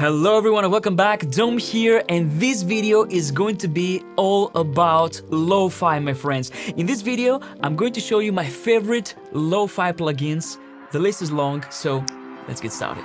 Hello everyone and welcome back, Dom here, and this video is going to be all about lo-fi, my friends. In this video, I'm going to show you my favorite lo-fi plugins. The list is long, so let's get started.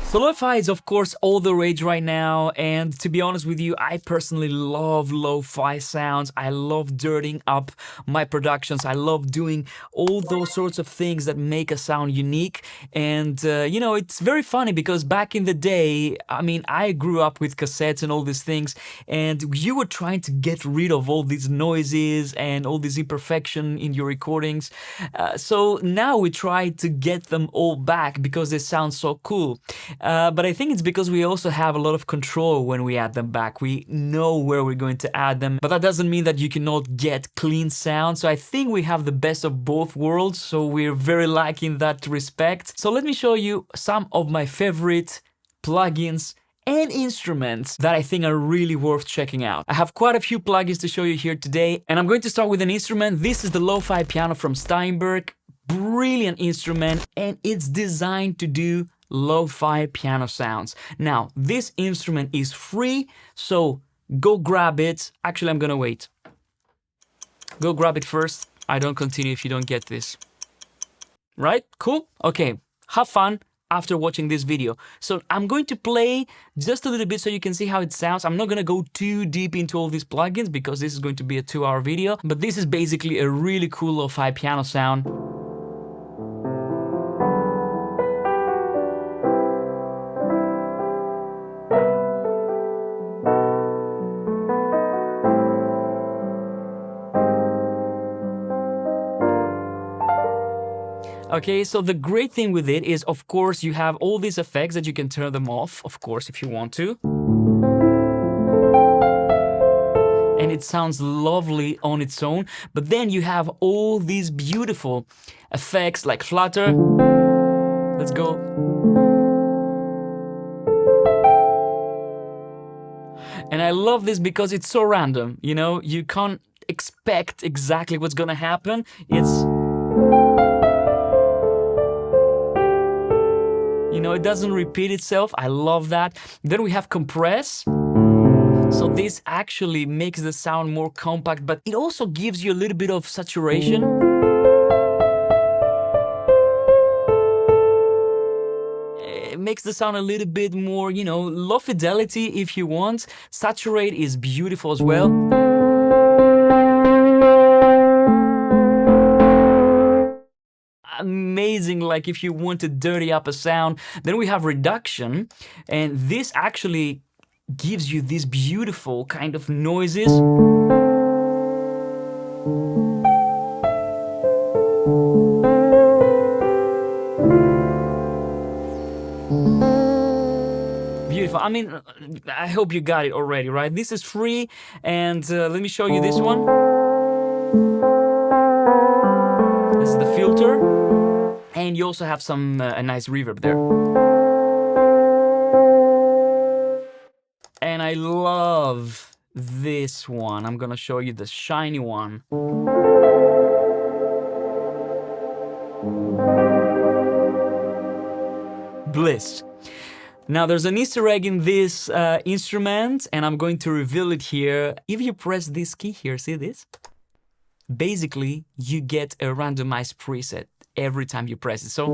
So lo-fi is of course all the rage right now, and to be honest with you, I personally love lo-fi sounds. I love dirtying up my productions. I love doing all those sorts of things that make a sound unique. And you know, it's very funny because back in the day, I mean, I grew up with cassettes and all these things, and you were trying to get rid of all these noises and all this imperfection in your recordings. So now we try to get them all back because they sound so cool. But I think it's because we also have a lot of control when we add them back. We know where we're going to add them, but that doesn't mean that you cannot get clean sound. So I think we have the best of both worlds, so we're very lucky in that respect. So let me show you some of my favorite plugins and instruments that I think are really worth checking out. I have quite a few plugins to show you here today, and I'm going to start with an instrument. This is the lo-fi piano from Steinberg. Brilliant instrument, and it's designed to do lo-fi piano sounds. Now, this instrument is free, so go grab it. Actually, I'm gonna wait. Go grab it first. I don't continue if you don't get this. Right? Cool? Okay, have fun after watching this video. So I'm going to play just a little bit so you can see how it sounds. I'm not gonna go too deep into all these plugins because this is going to be a 2-hour video, but this is basically a really cool lo-fi piano sound. Okay, so the great thing with it is, of course, you have all these effects that you can turn them off, of course, if you want to. And it sounds lovely on its own, but then you have all these beautiful effects like flutter. Let's go. And I love this because it's so random, you know, you can't expect exactly what's gonna happen. You know, it doesn't repeat itself. I love that. Then we have compress. So this actually makes the sound more compact, but it also gives you a little bit of saturation. It makes the sound a little bit more, you know, low fidelity if you want. Saturate is beautiful as well. Amazing, like if you want to dirty up a sound. Then we have reduction, and this actually gives you these beautiful kind of noises. Beautiful. I mean, I hope you got it already, right? This is free, and let me show you this one. This is the filter. And you also have some a nice reverb there. And I love this one. I'm gonna show you the shiny one. Bliss. Now there's an Easter egg in this instrument, and I'm going to reveal it here. If you press this key here, see this? Basically, you get a randomized preset every time you press it. So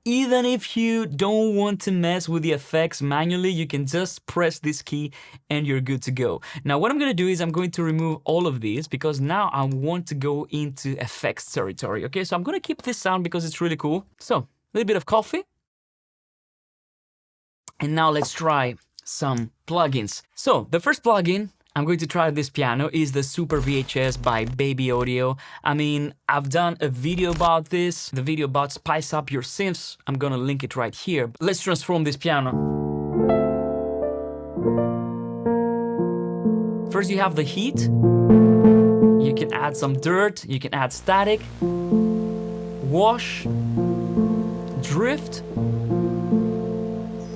even if you don't want to mess with the effects manually, you can just press this key and you're good to go. Now what I'm going to do is I'm going to remove all of these because now I want to go into effects territory. Okay, so I'm going to keep this sound because it's really cool. So a little bit of coffee. And now let's try some plugins. So the first plugin I'm going to try this piano is the Super VHS by Baby Audio. I mean, I've done a video about this, the video about spice up your synths. I'm gonna link it right here. Let's transform this piano. First you have the heat. You can add some dirt, you can add static, wash, drift,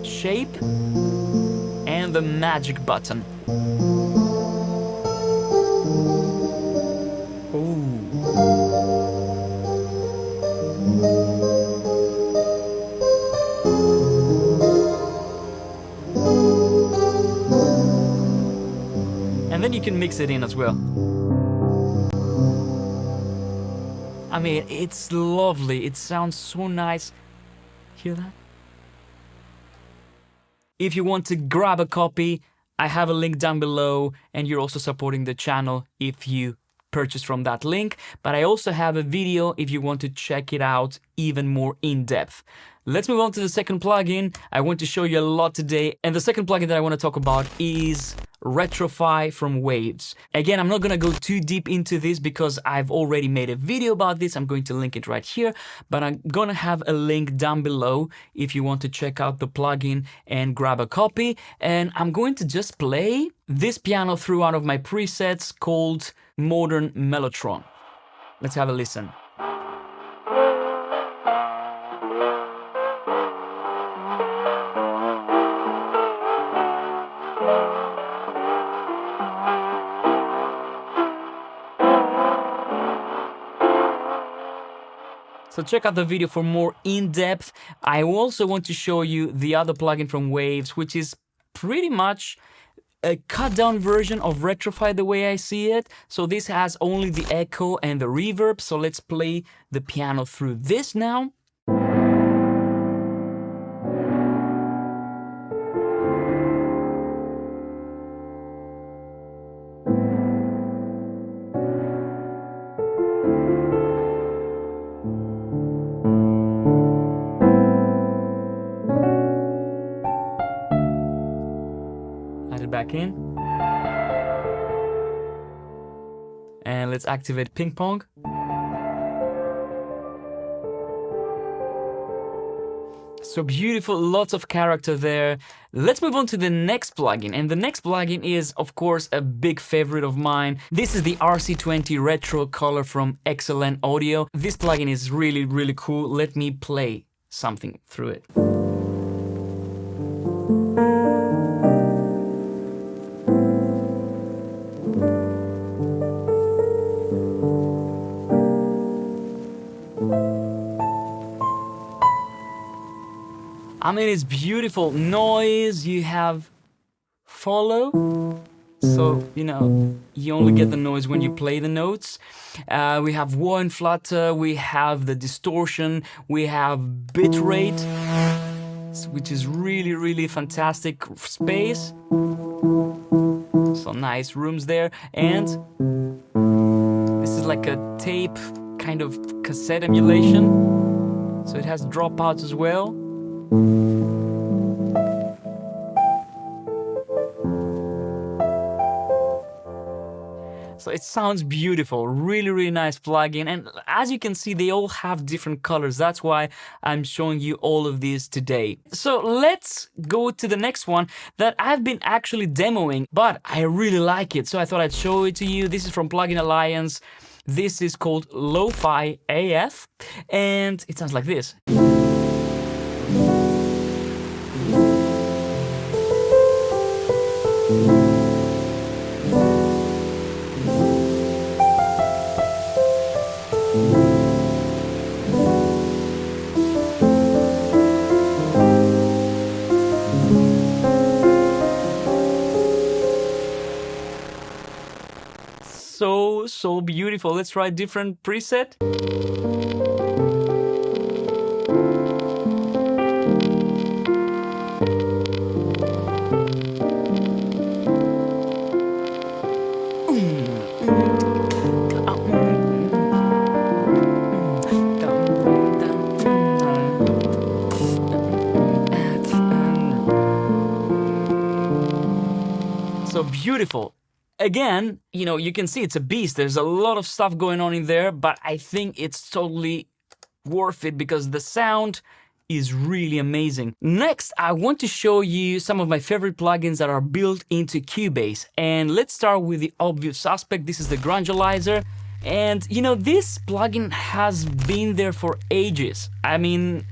shape, and the magic button. And then you can mix it in as well. I mean, it's lovely. It sounds so nice. Hear that? If you want to grab a copy, I have a link down below, and you're also supporting the channel if you purchase from that link. But I also have a video if you want to check it out even more in depth. Let's move on to the second plugin. I want to show you a lot today, and the second plugin that I want to talk about is RetroFi from Waves. Again, I'm not gonna go too deep into this because I've already made a video about this. I'm going to link it right here, but I'm gonna have a link down below if you want to check out the plugin and grab a copy. And I'm going to just play this piano through one of my presets called Modern Mellotron. Let's have a listen. So check out the video for more in-depth. I also want to show you the other plugin from Waves, which is pretty much a cut-down version of RetroFi the way I see it. So this has only the echo and the reverb. So let's play the piano through this now. Back in, and let's activate ping pong. So beautiful, lots of character there. Let's move on to the next plugin, and the next plugin is of course a big favorite of mine. This is the RC20 Retro Color from Excellent Audio. This plugin is really cool. Let me play something through it. I mean, it's beautiful. Noise, you have follow. So, you know, you only get the noise when you play the notes. We have wah and flutter, we have the distortion, we have bit rate, which is really fantastic space. So nice rooms there. And this is like a tape kind of cassette emulation. So it has dropouts as well. So it sounds beautiful, really nice plugin, and as you can see, they all have different colors. That's why I'm showing you all of these today. So let's go to the next one that I've been actually demoing, but I really like it, so I thought I'd show it to you. This is from Plugin Alliance. This is called LoFi AF, and it sounds like this. So beautiful. Let's try a different preset. So beautiful. Again, you know, you can see it's a beast. There's a lot of stuff going on in there, but I think it's totally worth it because the sound is really amazing. Next, I want to show you some of my favorite plugins that are built into Cubase. And let's start with the obvious suspect. This is the Grungealizer. And you know, this plugin has been there for ages. I mean,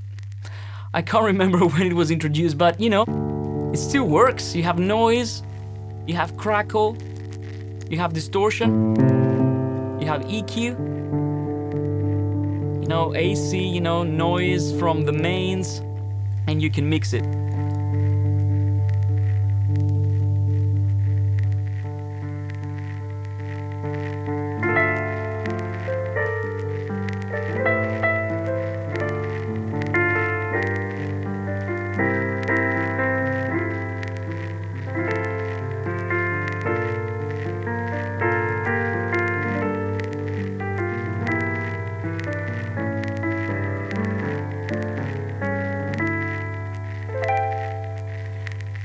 I can't remember when it was introduced, but you know, it still works. You have noise, you have crackle, you have distortion, you have EQ, you know, AC, you know, noise from the mains, and you can mix it.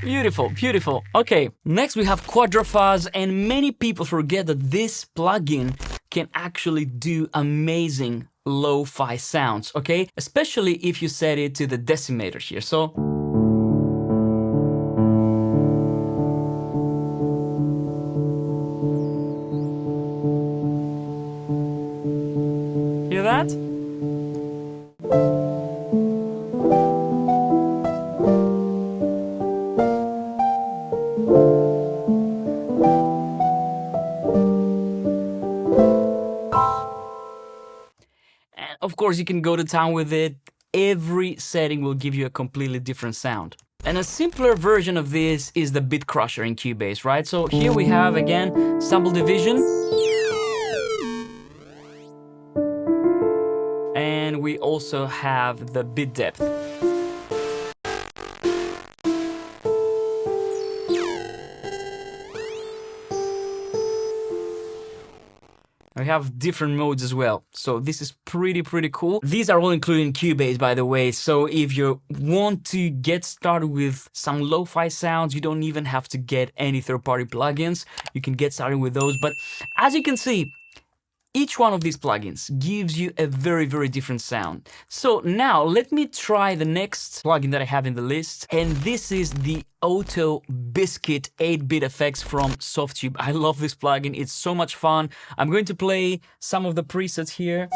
Beautiful, beautiful. Okay, next we have Quadrafuzz, and many people forget that this plugin can actually do amazing lo-fi sounds, okay? Especially if you set it to the decimator here. So hear that? Of course, you can go to town with it. Every setting will give you a completely different sound. And a simpler version of this is the Bit Crusher in Cubase, right? So here we have, again, sample division. And we also have the bit depth. We have different modes as well. So this is pretty cool. These are all included in Cubase, by the way. So if you want to get started with some lo-fi sounds, you don't even have to get any third-party plugins. You can get started with those. But as you can see, each one of these plugins gives you a very different sound. So now let me try the next plugin that I have in the list. And this is the Auto Biscuit 8-bit effects from Softube. I love this plugin. It's so much fun. I'm going to play some of the presets here.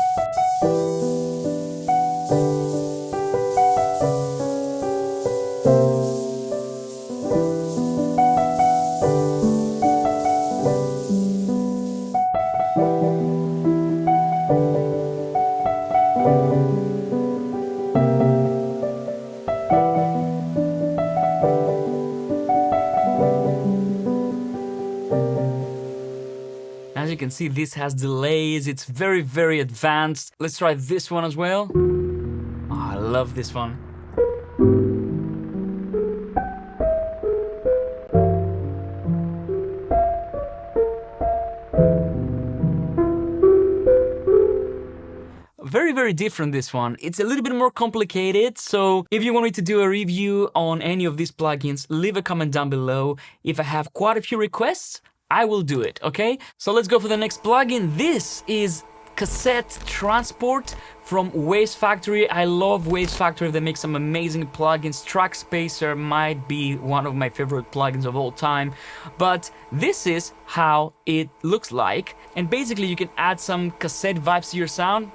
As you can see, this has delays. It's very advanced. Let's try this one as well. Oh, I love this one. Very different, this one. It's a little bit more complicated, so if you want me to do a review on any of these plugins, leave a comment down below. If I have quite a few requests, I will do it, okay? So let's go for the next plugin. This is Cassette Transport from Waves Factory. I love Waves Factory. They make some amazing plugins. Track Spacer might be one of my favorite plugins of all time. But this is how it looks like. And basically you can add some cassette vibes to your sound.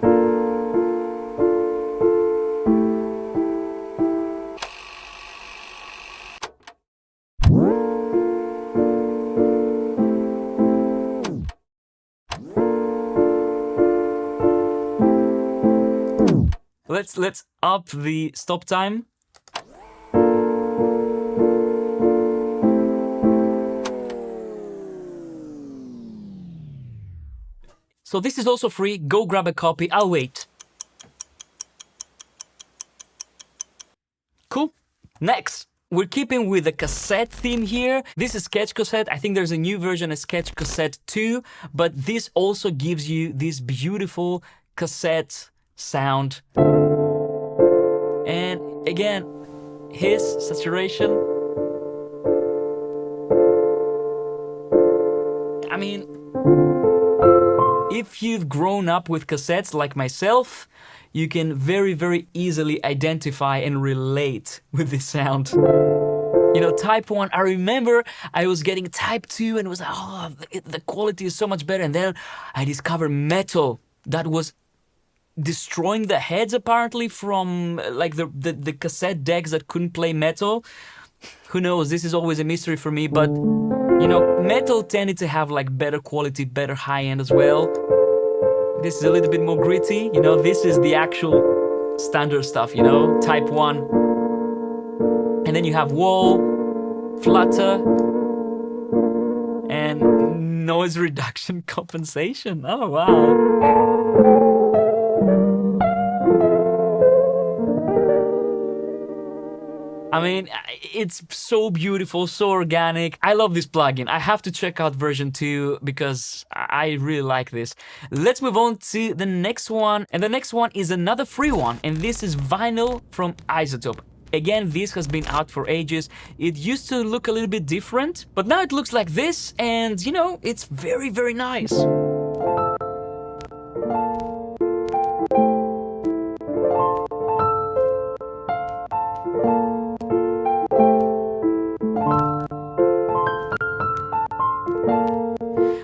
Let's up the stop time. So this is also free. Go grab a copy. I'll wait. Cool. Next, we're keeping with the cassette theme here. This is Sketch Cassette. I think there's a new version of Sketch Cassette 2, but this also gives you this beautiful cassette sound. And again, his saturation. I mean, if you've grown up with cassettes like myself, you can very, very easily identify and relate with this sound. You know, Type 1, I remember I was getting Type 2 and it was like, oh, the quality is so much better. And then I discovered metal that was destroying the heads apparently from like the cassette decks that couldn't play metal. Who knows, this is always a mystery for me, but you know, metal tended to have like better quality, better high end as well. This is a little bit more gritty, you know, this is the actual standard stuff, you know, Type 1. And then you have wall, flutter, and noise reduction compensation. Oh wow. I mean, it's so beautiful, so organic. I love this plugin. I have to check out version 2 because I really like this. Let's move on to the next one. And the next one is another free one. And this is Vinyl from Isotope. Again, this has been out for ages. It used to look a little bit different, but now it looks like this. And, you know, it's very, very nice.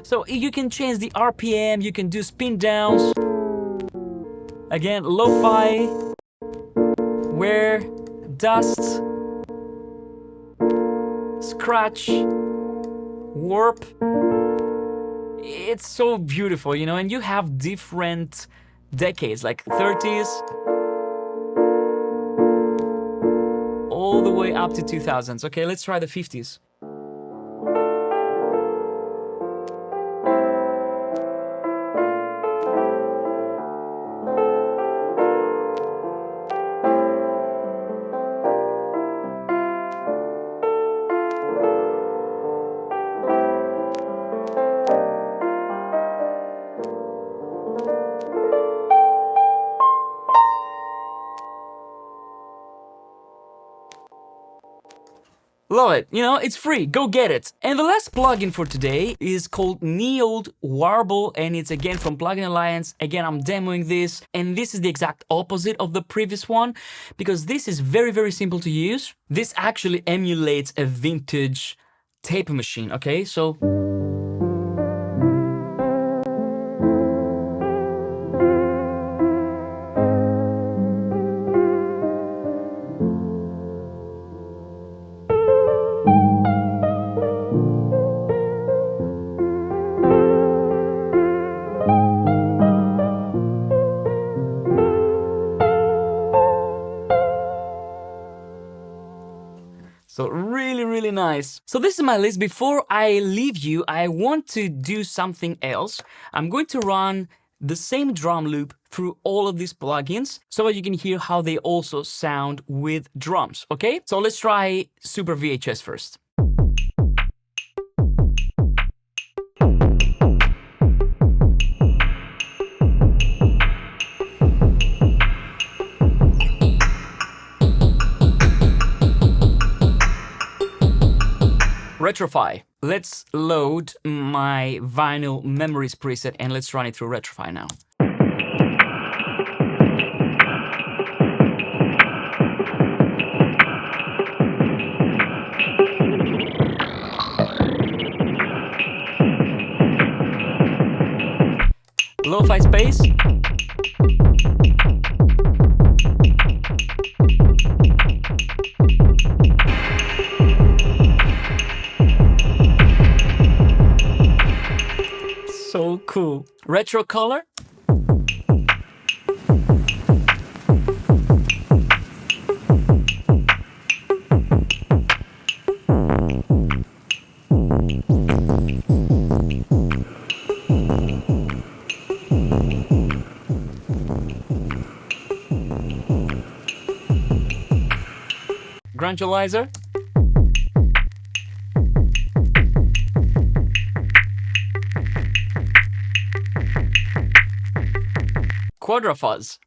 So you can change the RPM, you can do spin downs. Again, lo-fi, wear, dust, scratch, warp. It's so beautiful, you know, and you have different decades, like 30s, all the way up to 2000s. Okay, let's try the 50s. Love it, you know, it's free, go get it. And the last plugin for today is called Neold Warble, and it's again from Plugin Alliance. Again, I'm demoing this, and this is the exact opposite of the previous one, because this is very, very simple to use. This actually emulates a vintage tape machine, okay? So really, really nice. So this is my list. Before I leave you, I want to do something else. I'm going to run the same drum loop through all of these plugins so that you can hear how they also sound with drums, okay? So let's try Super VHS first. Retrofy. Let's load my vinyl memories preset and let's run it through Retrofy now. Lo-fi space. So cool. Retro color. Granulizer. Quadrafuzz.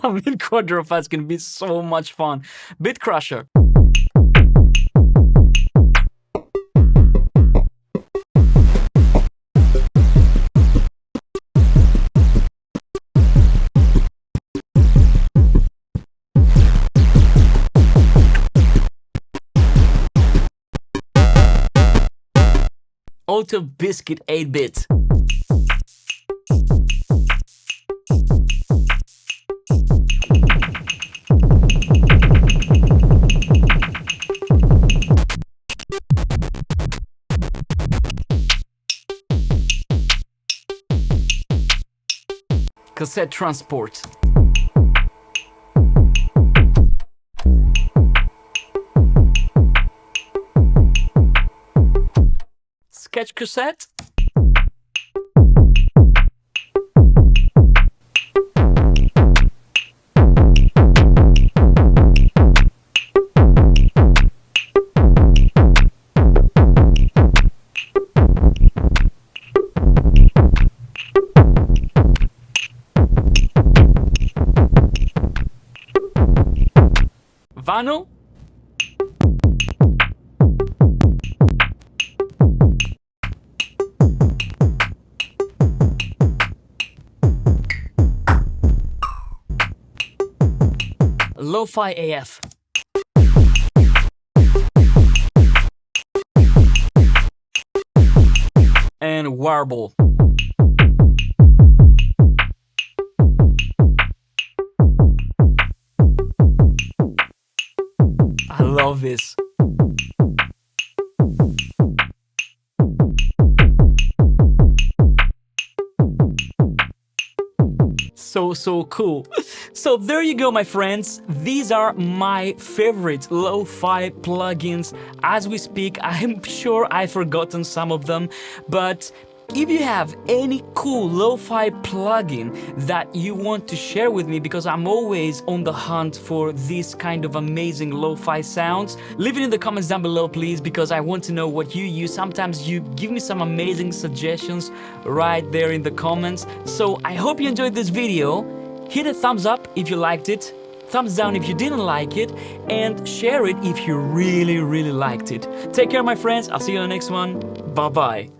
I mean, quadrophats can be so much fun. Bit Crusher. Auto Biscuit 8-bit. Cassette Transport. Sketch Cassette. Vinyl. Lo-Fi AF. And Warble. I love this. So cool. So there you go, my friends. These are my favorite lo-fi plugins. As we speak, I'm sure I've forgotten some of them, but if you have any cool lo-fi plugin that you want to share with me, because I'm always on the hunt for this kind of amazing lo-fi sounds, leave it in the comments down below, please, because I want to know what you use. Sometimes you give me some amazing suggestions right there in the comments. So I hope you enjoyed this video. Hit a thumbs up if you liked it, thumbs down if you didn't like it, and share it if you really liked it. Take care, my friends. I'll see you on the next one. Bye-bye.